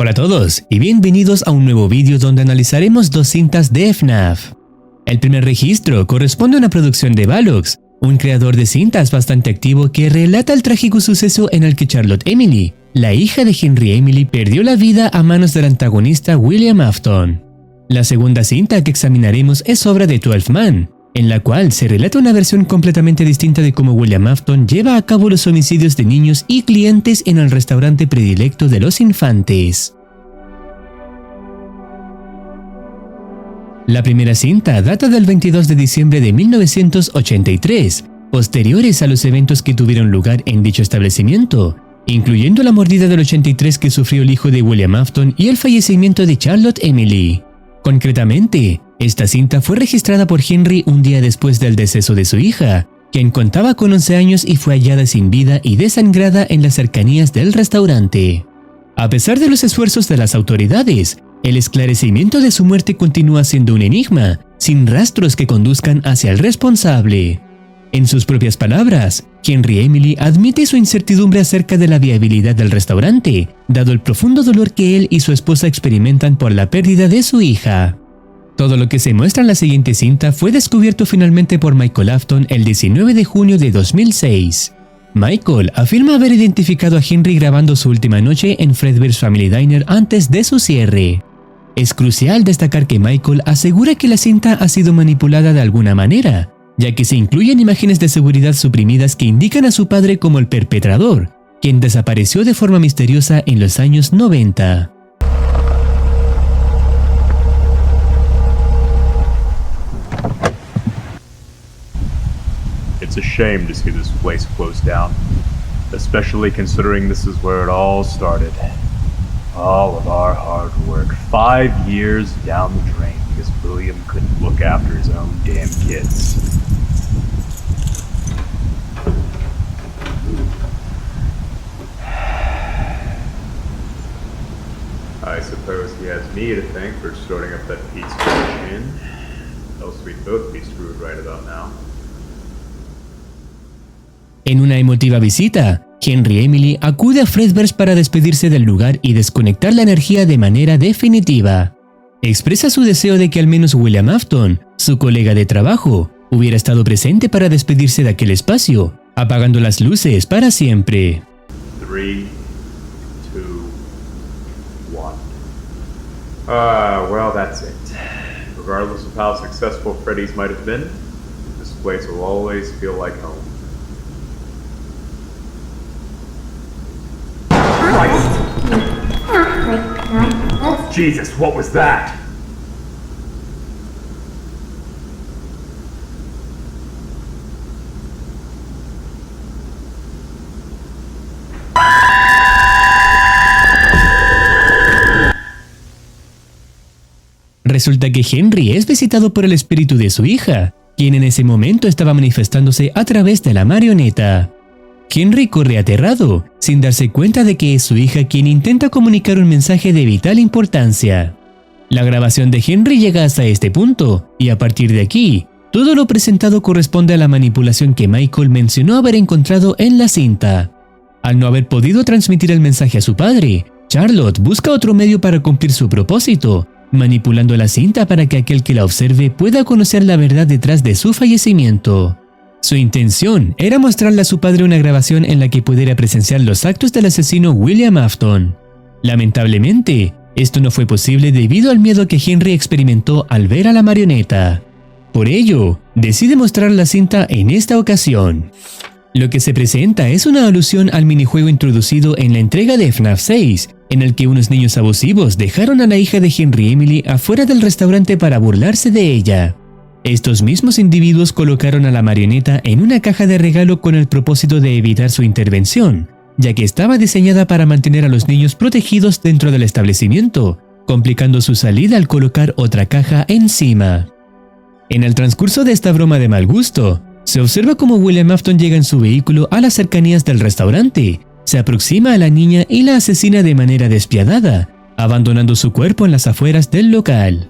Hola a todos y bienvenidos a un nuevo vídeo donde analizaremos dos cintas de FNAF. El primer registro corresponde a una producción de Valox, un creador de cintas bastante activo que relata el trágico suceso en el que Charlotte Emily, la hija de Henry Emily, perdió la vida a manos del antagonista William Afton. La segunda cinta que examinaremos es obra de 12 Man, en la cual se relata una versión completamente distinta de cómo William Afton lleva a cabo los homicidios de niños y clientes en el restaurante predilecto de los infantes. La primera cinta data del 22 de diciembre de 1983, posteriores a los eventos que tuvieron lugar en dicho establecimiento, incluyendo la mordida del 83 que sufrió el hijo de William Afton y el fallecimiento de Charlotte Emily. Concretamente, esta cinta fue registrada por Henry un día después del deceso de su hija, quien contaba con 11 años y fue hallada sin vida y desangrada en las cercanías del restaurante. A pesar de los esfuerzos de las autoridades, el esclarecimiento de su muerte continúa siendo un enigma, sin rastros que conduzcan hacia el responsable. En sus propias palabras, Henry Emily admite su incertidumbre acerca de la viabilidad del restaurante, dado el profundo dolor que él y su esposa experimentan por la pérdida de su hija. Todo lo que se muestra en la siguiente cinta fue descubierto finalmente por Michael Afton el 19 de junio de 2006. Michael afirma haber identificado a Henry grabando su última noche en Fredbear's Family Diner antes de su cierre. Es crucial destacar que Michael asegura que la cinta ha sido manipulada de alguna manera, ya que se incluyen imágenes de seguridad suprimidas que indican a su padre como el perpetrador, quien desapareció de forma misteriosa en los años 90. It's a shame to see this place close down, especially considering this is where it all started. All of our hard work, 5 years down the drain because William couldn't look after his own damn kids. I suppose he has me to thank for starting up that pizza machine. Else we'd both be screwed right about now. En una emotiva visita, Henry Emily acude a Fredbear's para despedirse del lugar y desconectar la energía de manera definitiva. Expresa su deseo de que al menos William Afton, su colega de trabajo, hubiera estado presente para despedirse de aquel espacio, apagando las luces para siempre. 3, 2, 1. Well, that's it. Regardless of how successful Freddy's might have been, this place will always feel like home. Jesus, what was that? Resulta que Henry es visitado por el espíritu de su hija, quien en ese momento estaba manifestándose a través de la marioneta. Henry corre aterrado, sin darse cuenta de que es su hija quien intenta comunicar un mensaje de vital importancia. La grabación de Henry llega hasta este punto, y a partir de aquí, todo lo presentado corresponde a la manipulación que Michael mencionó haber encontrado en la cinta. Al no haber podido transmitir el mensaje a su padre, Charlotte busca otro medio para cumplir su propósito, manipulando la cinta para que aquel que la observe pueda conocer la verdad detrás de su fallecimiento. Su intención era mostrarle a su padre una grabación en la que pudiera presenciar los actos del asesino William Afton. Lamentablemente, esto no fue posible debido al miedo que Henry experimentó al ver a la marioneta. Por ello, decide mostrar la cinta en esta ocasión. Lo que se presenta es una alusión al minijuego introducido en la entrega de FNAF 6, en el que unos niños abusivos dejaron a la hija de Henry Emily afuera del restaurante para burlarse de ella. Estos mismos individuos colocaron a la marioneta en una caja de regalo con el propósito de evitar su intervención, ya que estaba diseñada para mantener a los niños protegidos dentro del establecimiento, complicando su salida al colocar otra caja encima. En el transcurso de esta broma de mal gusto, se observa cómo William Afton llega en su vehículo a las cercanías del restaurante, se aproxima a la niña y la asesina de manera despiadada, abandonando su cuerpo en las afueras del local.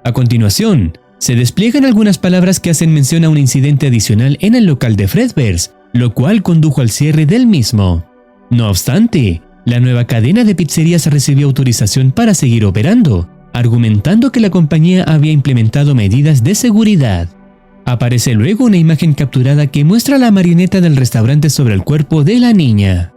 A continuación, se despliegan algunas palabras que hacen mención a un incidente adicional en el local de Fredbear's, lo cual condujo al cierre del mismo. No obstante, la nueva cadena de pizzerías recibió autorización para seguir operando, argumentando que la compañía había implementado medidas de seguridad. Aparece luego una imagen capturada que muestra la marioneta del restaurante sobre el cuerpo de la niña.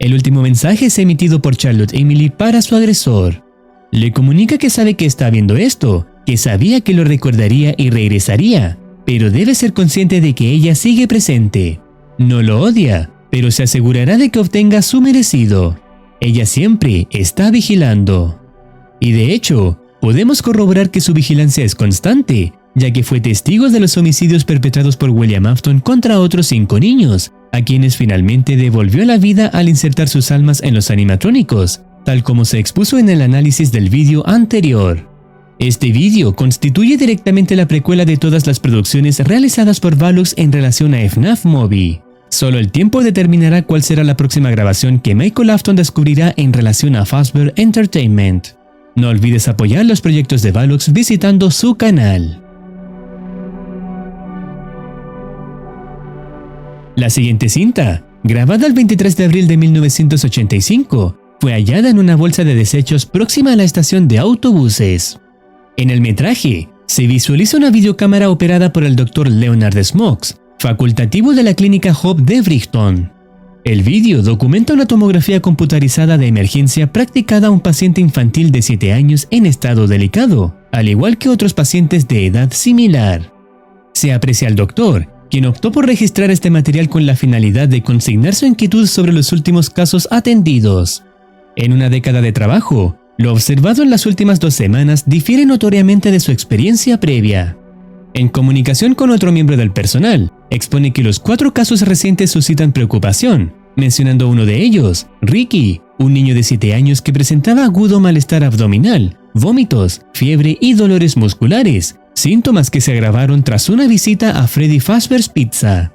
El último mensaje es emitido por Charlotte Emily para su agresor. Le comunica que sabe que está viendo esto, que sabía que lo recordaría y regresaría, pero debe ser consciente de que ella sigue presente. No lo odia, pero se asegurará de que obtenga su merecido. Ella siempre está vigilando. Y de hecho, podemos corroborar que su vigilancia es constante, ya que fue testigo de los homicidios perpetrados por William Afton contra otros 5 niños, a quienes finalmente devolvió la vida al insertar sus almas en los animatrónicos, tal como se expuso en el análisis del vídeo anterior. Este vídeo constituye directamente la precuela de todas las producciones realizadas por Valux en relación a FNAF Movie. Solo el tiempo determinará cuál será la próxima grabación que Michael Afton descubrirá en relación a Fazbear Entertainment. No olvides apoyar los proyectos de Valux visitando su canal. La siguiente cinta, grabada el 23 de abril de 1985, fue hallada en una bolsa de desechos próxima a la estación de autobuses. En el metraje, se visualiza una videocámara operada por el Dr. Leonard Smokes, facultativo de la clínica Hope de Brighton. El vídeo documenta una tomografía computarizada de emergencia practicada a un paciente infantil de 7 años en estado delicado, al igual que otros pacientes de edad similar. Se aprecia al doctor, quien optó por registrar este material con la finalidad de consignar su inquietud sobre los últimos casos atendidos. En una década de trabajo, lo observado en las últimas 2 semanas difiere notoriamente de su experiencia previa. En comunicación con otro miembro del personal, expone que los 4 casos recientes suscitan preocupación, mencionando uno de ellos, Ricky, un niño de 7 años que presentaba agudo malestar abdominal, vómitos, fiebre y dolores musculares, síntomas que se agravaron tras una visita a Freddy Fazbear's Pizza.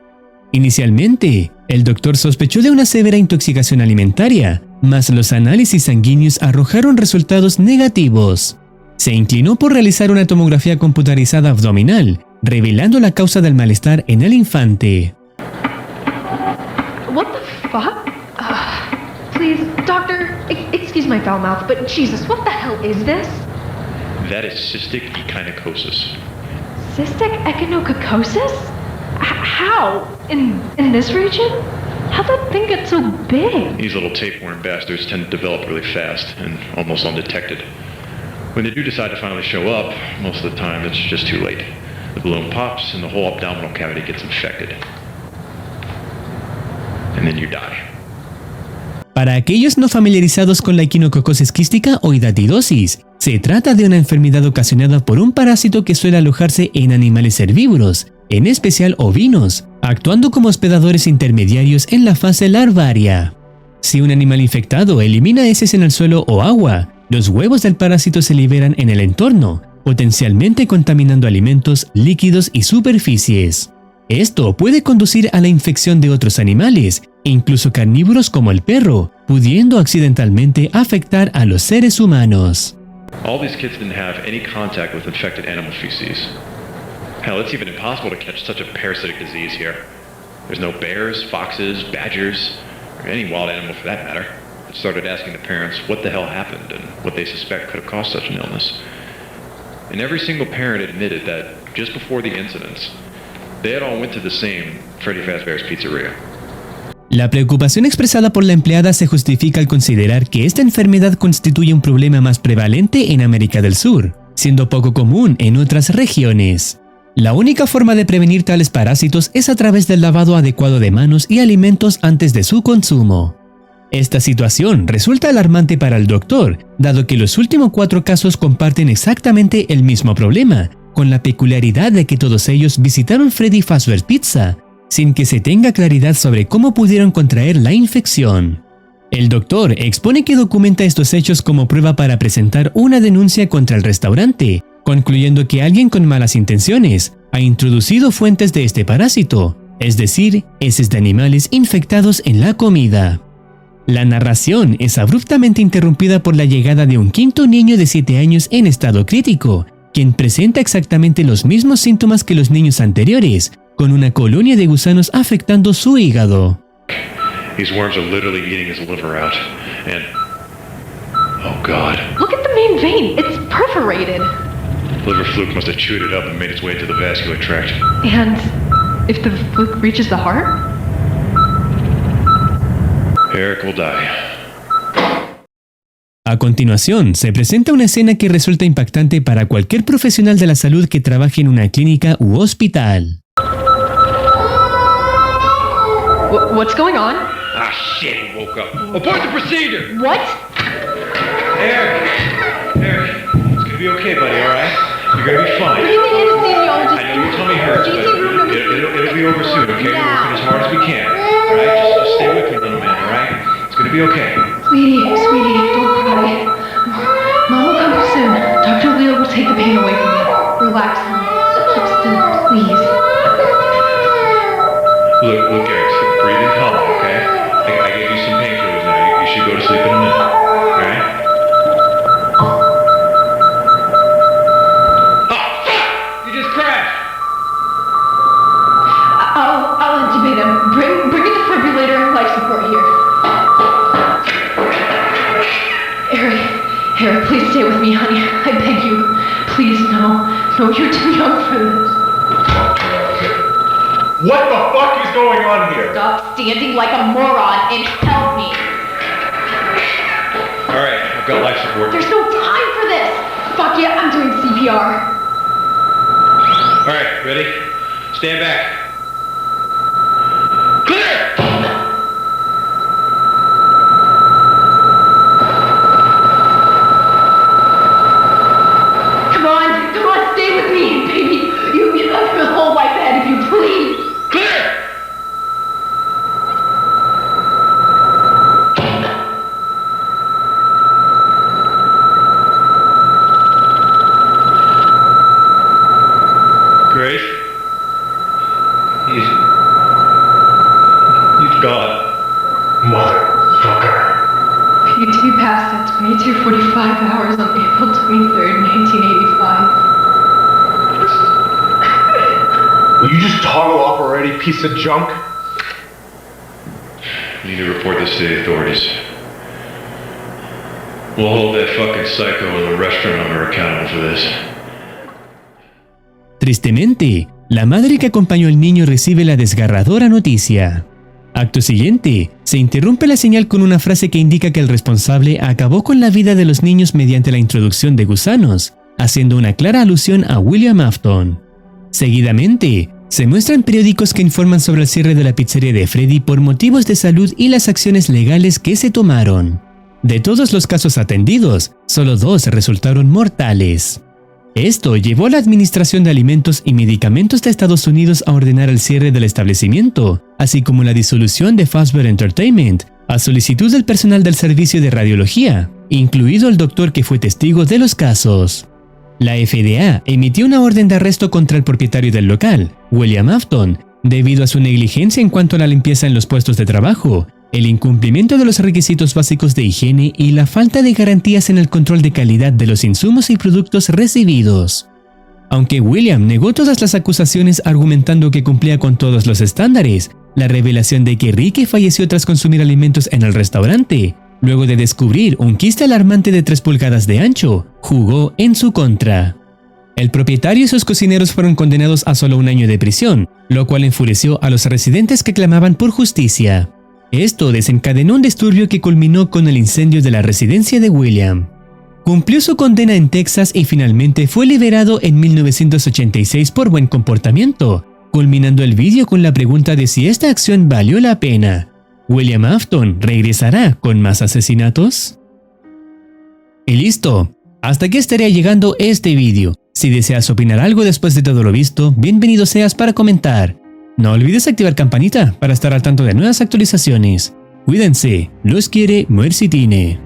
Inicialmente, el doctor sospechó de una severa intoxicación alimentaria, mas los análisis sanguíneos arrojaron resultados negativos. Se inclinó por realizar una tomografía computarizada abdominal, revelando la causa del malestar en el infante. What the fuck? Please, doctor, excuse my foul mouth, but Jesus, what the hell is this? That is cystic echinocosis. Cystic echinococosis? How? In this region? How'd that thing get so big? These little tapeworm bastards tend to develop really fast and almost undetected. When they do decide to finally show up, most of the time it's just too late. The balloon pops and the whole abdominal cavity gets infected. And then you die. Para aquellos no familiarizados con la equinococosis quística o hidatidosis, se trata de una enfermedad ocasionada por un parásito que suele alojarse en animales herbívoros, en especial ovinos, actuando como hospedadores intermediarios en la fase larvaria. Si un animal infectado elimina heces en el suelo o agua, los huevos del parásito se liberan en el entorno, potencialmente contaminando alimentos, líquidos y superficies. Esto puede conducir a la infección de otros animales, incluso carnívoros como el perro, pudiendo accidentalmente afectar a los seres humanos. All these kids didn't have any contact with infected animal feces. Hell, it's even impossible to catch such a parasitic disease here. There's no bears, foxes, badgers, or any wild animal for that matter. It started asking the parents what the hell happened and what they suspect could have caused such an illness. And every single parent admitted that just before the incidents, they had all went to the same Freddy Fazbear's Pizzeria. La preocupación expresada por la empleada se justifica al considerar que esta enfermedad constituye un problema más prevalente en América del Sur, siendo poco común en otras regiones. La única forma de prevenir tales parásitos es a través del lavado adecuado de manos y alimentos antes de su consumo. Esta situación resulta alarmante para el doctor, dado que los últimos 4 casos comparten exactamente el mismo problema, con la peculiaridad de que todos ellos visitaron Freddy Fazbear's Pizza, sin que se tenga claridad sobre cómo pudieron contraer la infección. El doctor expone que documenta estos hechos como prueba para presentar una denuncia contra el restaurante, concluyendo que alguien con malas intenciones ha introducido fuentes de este parásito, es decir, heces de animales infectados en la comida. La narración es abruptamente interrumpida por la llegada de un quinto niño de 7 años en estado crítico, quien presenta exactamente los mismos síntomas que los niños anteriores, con una colonia de gusanos afectando su hígado. These worms are literally eating his liver out. And... oh god. Look at the main vein. It's perforated. Liver fluke must have chewed it up and made its way into the vascular tract. And if the fluke reaches the heart? Eric will die. A continuación, se presenta una escena que resulta impactante para cualquier profesional de la salud que trabaje en una clínica u hospital. What's going on? Ah, shit, he woke up. Abort the procedure! What? Eric! Eric, it's gonna be okay, buddy, alright? You're gonna be fine. What do you mean anesthesiologist? I know your tummy hurts, but Emergency room number it'll be over soon, okay? We're Yeah. working as hard as we can. Alright? Just stay with me, little man, alright? It's gonna be okay. Sweetie, don't cry. Mom will come soon. Dr. Leo will take the pain away from you. Relax, honey. Keep still, please. Look, Eric, breathe in calm, okay? I gave you some painkillers now. You should go to sleep in a minute, alright? Oh, fuck! You just crashed! I'll intubate him. Bring a defibrillator and life support here. Eric, please stay with me, honey. I beg you. Please, no, you're too young for this. What the fuck is going on here? Stop standing like a moron and help me. Alright, I've got life support. There's no time for this. Fuck yeah, I'm doing CPR. Alright, ready? Stand back. Clear! Come on, stay with me, baby. You have your whole life ahead of you, please. Clear! Grace? He's gone. Motherfucker. PT passed at 22:45 hours on April 23rd, 1985. Will you just toggle off already, piece of junk? You need to report this to the authorities. We'll hold that fucking psycho in the restaurant owner accountable for this. Tristemente, la madre que acompañó al niño recibe la desgarradora noticia. Acto siguiente, se interrumpe la señal con una frase que indica que el responsable acabó con la vida de los niños mediante la introducción de gusanos, haciendo una clara alusión a William Afton. Seguidamente, se muestran periódicos que informan sobre el cierre de la pizzería de Freddy por motivos de salud y las acciones legales que se tomaron. De todos los casos atendidos, solo 2 resultaron mortales. Esto llevó a la Administración de Alimentos y Medicamentos de Estados Unidos a ordenar el cierre del establecimiento, así como la disolución de Fazbear Entertainment, a solicitud del personal del servicio de radiología, incluido el doctor que fue testigo de los casos. La FDA emitió una orden de arresto contra el propietario del local, William Afton, debido a su negligencia en cuanto a la limpieza en los puestos de trabajo, el incumplimiento de los requisitos básicos de higiene y la falta de garantías en el control de calidad de los insumos y productos recibidos. Aunque William negó todas las acusaciones argumentando que cumplía con todos los estándares, la revelación de que Ricky falleció tras consumir alimentos en el restaurante, luego de descubrir un quiste alarmante de 3 pulgadas de ancho, jugó en su contra. El propietario y sus cocineros fueron condenados a solo 1 año de prisión, lo cual enfureció a los residentes que clamaban por justicia. Esto desencadenó un disturbio que culminó con el incendio de la residencia de William. Cumplió su condena en Texas y finalmente fue liberado en 1986 por buen comportamiento, culminando el vídeo con la pregunta de si esta acción valió la pena. ¿William Afton regresará con más asesinatos? Y listo, hasta aquí estaría llegando este vídeo. Si deseas opinar algo después de todo lo visto, bienvenido seas para comentar. No olvides activar campanita para estar al tanto de nuevas actualizaciones. Cuídense, los quiere Muercitine.